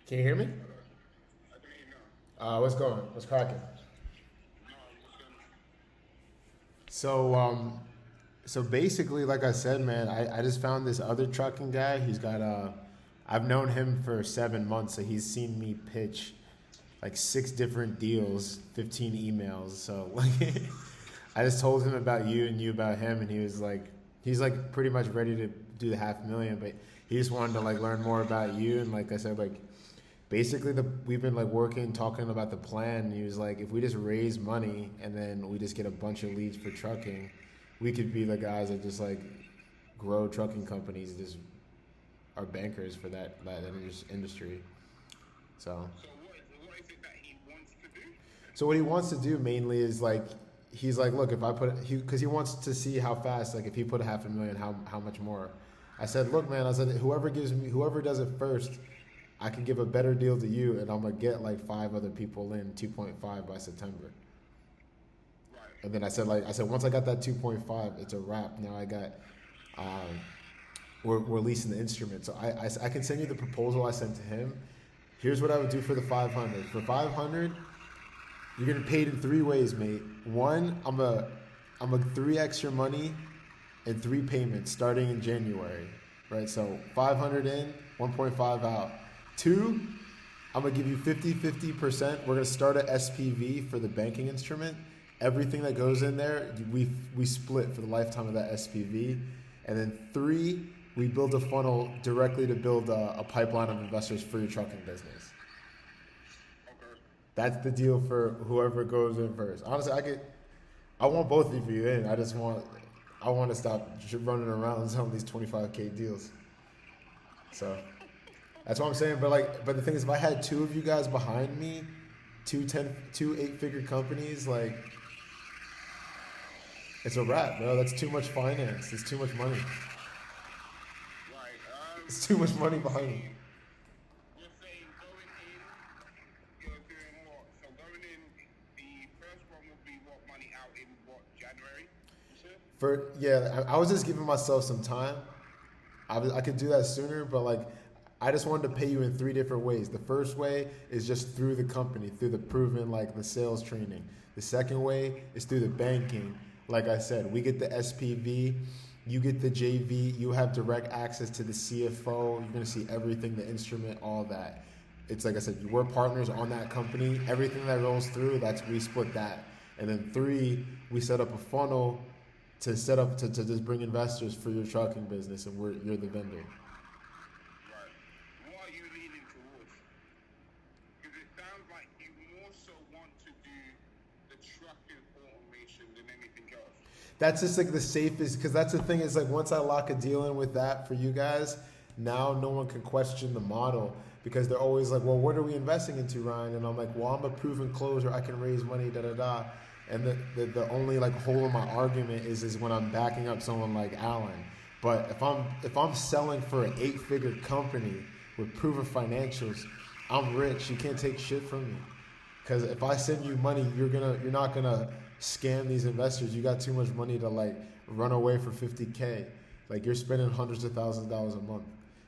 Can you hear me? I can hear you now. What's going? What's cracking? No, what's going on? So, um, so basically, like I said, man, I just found this other trucking guy. I've known him for 7 months, so he's seen me pitch like six different deals, 15 emails. So, like, I just told him about you and you about him, and he's like pretty much ready to do the 500,000, but he just wanted to like learn more about you. And like I said, like basically we've been like working talking about the plan, and he was like if we just raise money and then we just get a bunch of leads for trucking, we could be the guys that just like grow trucking companies, just are bankers for that industry. So So what is it that he wants to do? so what he wants to do mainly is like he's like, look, if I put he because he wants to see how fast, like if he put 500,000, how much more. I said, look, man, I said whoever does it first, I can give a better deal to you, and I'm gonna get like five other people in 2.5 by September. Right. And then I said once I got that 2.5, it's a wrap. Now I got um, we're leasing the instrument, so I can send you the proposal I sent to him. Here's what I would do for the 500. For 500, you're getting paid in three ways, mate. One, I'm a 3x your money in three payments starting in January, right? So 500 in, 1.5 out. Two, I'm gonna give you 50-50%. We're gonna start at SPV for the banking instrument. Everything that goes in there, we split for the lifetime of that SPV. And then three, we build a funnel directly to build a pipeline of investors for your trucking business. Okay. That's the deal for whoever goes in first. Honestly, I want both of you in. I want to stop running around selling these 25K deals. So that's what I'm saying. But the thing is, if I had two of you guys behind me, two 8-figure companies, like it's a wrap, bro. That's too much finance. It's too much money. Right. It's too much money behind me. You're saying going in, you're doing what? So going in, the first one will be what money out in what January? You said. I was just giving myself some time. I could do that sooner, but like I just wanted to pay you in three different ways. The first way is just through the company, through the proven like the sales training. The second way is through the banking. Like I said, we get the SPV, you get the JV, you have direct access to the CFO. You're gonna see everything, the instrument, all that. It's like I said, we're partners on that company. Everything that rolls through, that's we split that. And then three, we set up a funnel to just bring investors for your trucking business, and you're the vendor. Right. What are you leaning towards? Because it sounds like you more so want to do the trucking automation than anything else. That's just like the safest, because that's the thing is like once I lock a deal in with that for you guys, now no one can question the model because they're always like, well, what are we investing into, Ryan? And I'm like, well, I'm a proven closer. I can raise money, da da da. And the only like hole in my argument is when I'm backing up someone like Allen. But if I'm selling for an 8-figure company with proven financials, I'm rich. You can't take shit from me. Because if I send you money, you're not gonna scam these investors. You got too much money to like run away for 50K. Like you're spending hundreds of thousands of dollars a month.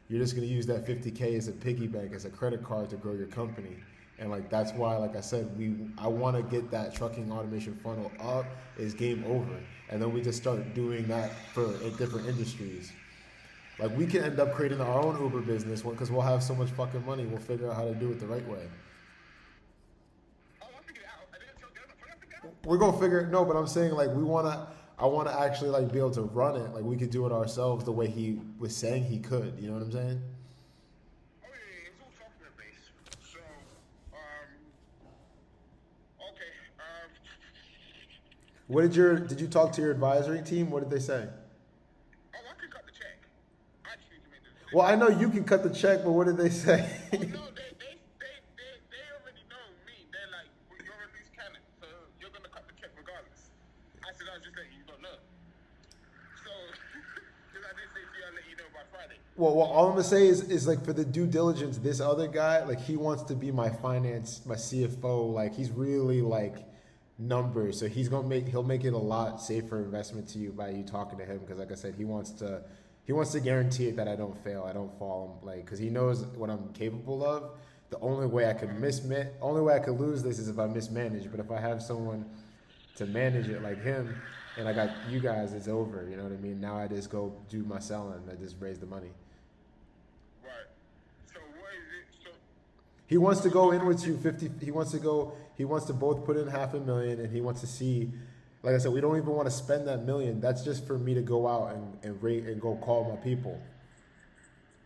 You're just gonna use that 50K as a piggy bank, as a credit card to grow your company. And like that's why, like I said, I want to get that trucking automation funnel up. Is game over, and then we just start doing that for different industries. Like we can end up creating our own Uber business because we'll have so much fucking money. We'll figure out how to do it the right way. Oh, I figured it out. I didn't tell you. I figured it out. We're gonna figure it. No, but I'm saying like we wanna. I want to actually like be able to run it. Like we could do it ourselves the way he was saying he could. You know what I'm saying? Oh yeah, yeah, it's all software based. So, um, okay. Did you talk to your advisory team? What did they say? Oh, I could cut the check. I just need to make the Well, decision. I know you can cut the check, but what did they say? Oh no, they already know me. They're like, well, you're a loose cannon, so you're gonna cut the check regardless. I said I was just letting you know. So, because I did say to you, I'll let you know by Friday. Well, all I'm gonna say is like for the due diligence, this other guy, like he wants to be my my CFO. Like he's really like numbers, so he'll make it a lot safer investment to you by you talking to him. Because like I said, he wants to guarantee it that I don't fail, I don't fall, like because he knows what I'm capable of. the only way I could lose this is if I mismanage. But if I have someone to manage it like him, and I got you guys, it's over. You know what I mean? Now I just go do my selling. I just raise the money. Right. So what is it? So He wants to go in with you 50. He wants to both put in $500,000, and he wants to see. Like I said, we don't even want to spend that million. That's just for me to go out and rate and go call my people.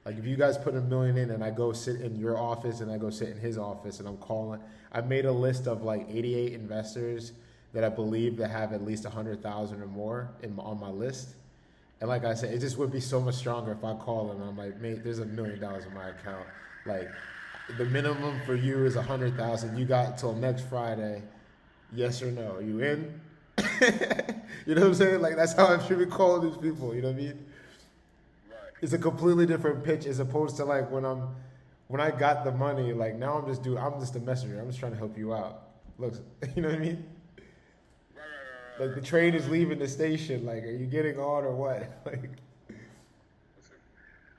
Like if you guys put $1 million in and I go sit in your office and I go sit in his office and I'm calling, I made a list of like 88 investors that I believe that have at least 100,000 or more on my list. And like I said, it just would be so much stronger if I call them and I'm like, mate, there's $1 million in my account. Like the minimum for you is 100,000. You got till next Friday. Yes or no? Are you in? You know what I'm saying? Like that's how I should be calling these people. You know what I mean? right. It's a completely different pitch as opposed to like when I got the money. Like now I'm just a messenger. I'm just trying to help you out. Look, you know what I mean? Right. Like the train is leaving the station. Like, are you getting on or what? Like, Listen,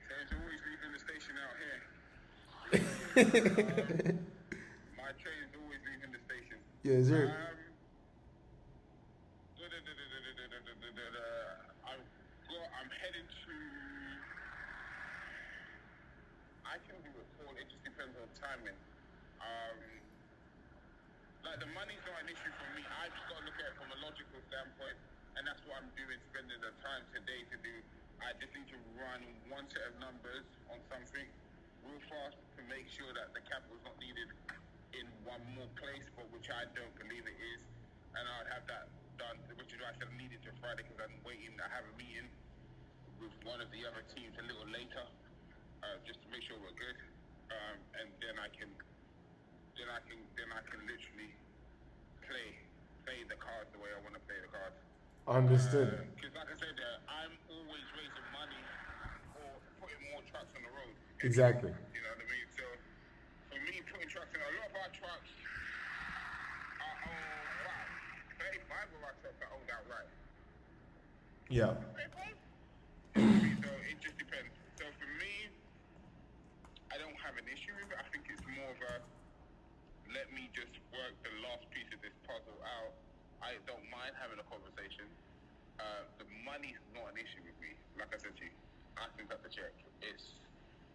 train's always leaving the station out here. My train's always leaving the station. yeah, is there? I'm headed to. I can do it all. It just depends on timing. Like the money's not an issue for me. I just got to look at it from a logical standpoint, and that's what I'm doing. Spending the time today to do. I just need to run one set of numbers on something real fast to make sure that the capital's not needed in one more place, but which I don't believe it is, and I'd have that done, which is why I said I need it till Friday because I'm waiting. I have a meeting with one of the other teams a little later, just to make sure we're good, and then I can literally play the cards the way I want to play the cards. Understood. Because like I said, I'm always raising money or putting more trucks on the road. Exactly. You know what I mean? So for me, putting trucks in, a lot of our trucks are owned. Wow, 35 of our trucks are owned outright. Yeah. So it just depends. So for me, I don't have an issue with it. I think it's more of a let me just work the last piece of this puzzle out. I don't mind having a conversation. The money's not an issue with me. Like I said to you, I can cut the check. It's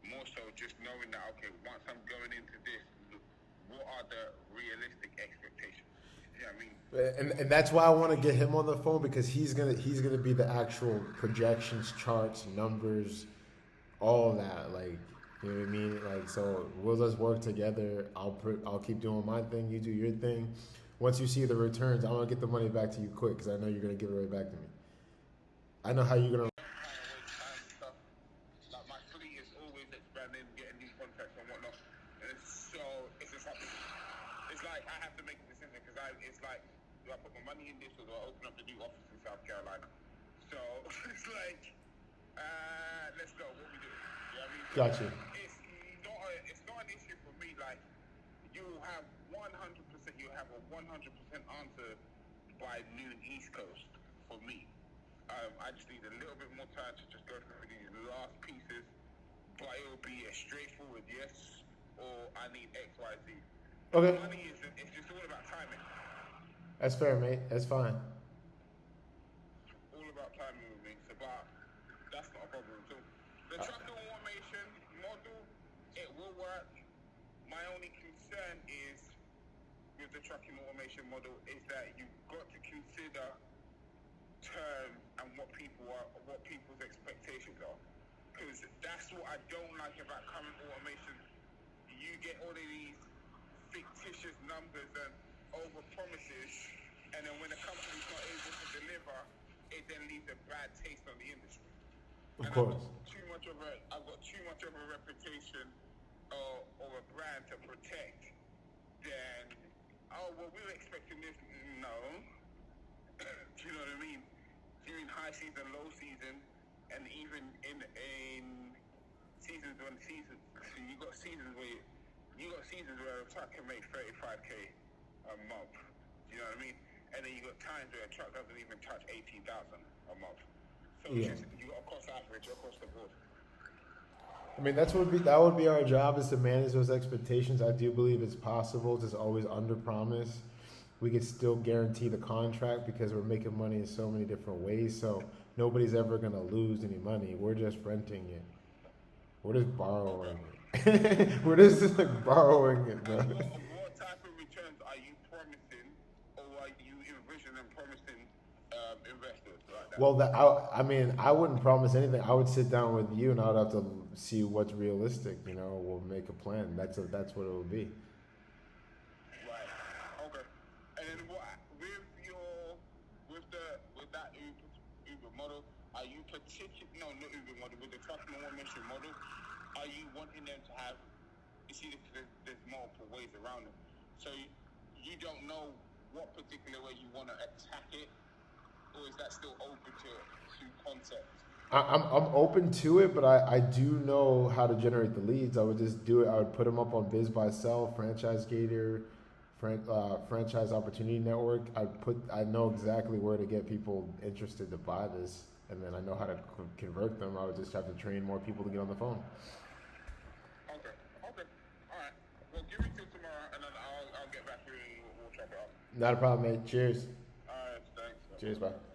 more so just knowing that, okay, once I'm going into this, what are the realistic expectations? You know what I mean? And that's why I want to get him on the phone because he's gonna be the actual projections, charts, numbers, all that. Like, you know what I mean? Like, so we'll just work together. I'll keep doing my thing. You do your thing. Once you see the returns, I want to get the money back to you quick because I know you're gonna give it right back to me. I know how you're gonna. Like my fleet is always expanding, getting new contracts and whatnot. And so it's just like I have to make a decision because it's like, do I put my money in this or do I open up the new office in South Carolina? So it's like, let's go. What we do? You know what I mean? Gotcha. It's not an issue for me. Like you have 100%. You have a 100% answer by noon East Coast for me. I just need a little bit more time to just go through these last pieces, but it'll be a straightforward yes or I need X, Y, Z. Okay. Money it's just all about timing. That's fair, mate. That's fine. All about timing with me. So, but that's not a problem at all. The trucking automation model, it will work. My only concern is with the trucking automation model is that you've got to consider terms and what people's expectations are. Because that's what I don't like about current automation. You get all of these fictitious numbers and over promises, and then when the company's not able to deliver, it then leaves a bad taste on the industry. Of course. I've got too much of a reputation or a brand to protect. Then, we were expecting this. No. Do you know what I mean? During high season, low season, and even in seasons when you got seasons where a truck can make 35K a month. Do you know what I mean? And then you got times where a truck doesn't even touch 18,000 a month. So Yeah. you got across average across the board. I mean, that would be our job is to manage those expectations. I do believe it's possible. Just always under promise. We could still guarantee the contract because we're making money in so many different ways. So nobody's ever gonna lose any money. We're just renting it. We're just Okay. borrowing it. We're just like borrowing it, bro. What type of returns are you promising, or are you envisioning promising investors like that? Well, I mean, I wouldn't promise anything. I would sit down with you, and I would have to see what's realistic. You know, we'll make a plan. That's what it would be. Right. Okay. And then what with your with that Uber model, are you particular? No, not Uber model. With the customer one mission model, are you wanting them to have? You see, there's multiple ways around it. So you don't know what particular way you want to attack it, or is that still open to concepts? I'm open to it, but I do know how to generate the leads. I would just do it. I would put them up on Biz by Sell, Franchise Gator, Franchise Opportunity Network. I know exactly where to get people interested to buy this, and then I know how to convert them. I would just have to train more people to get on the phone. Okay. Okay. All right. Well, give me till tomorrow, and then I'll get back to you and we'll check it out. Not a problem, mate. Cheers. All right. Thanks. Cheers, bye.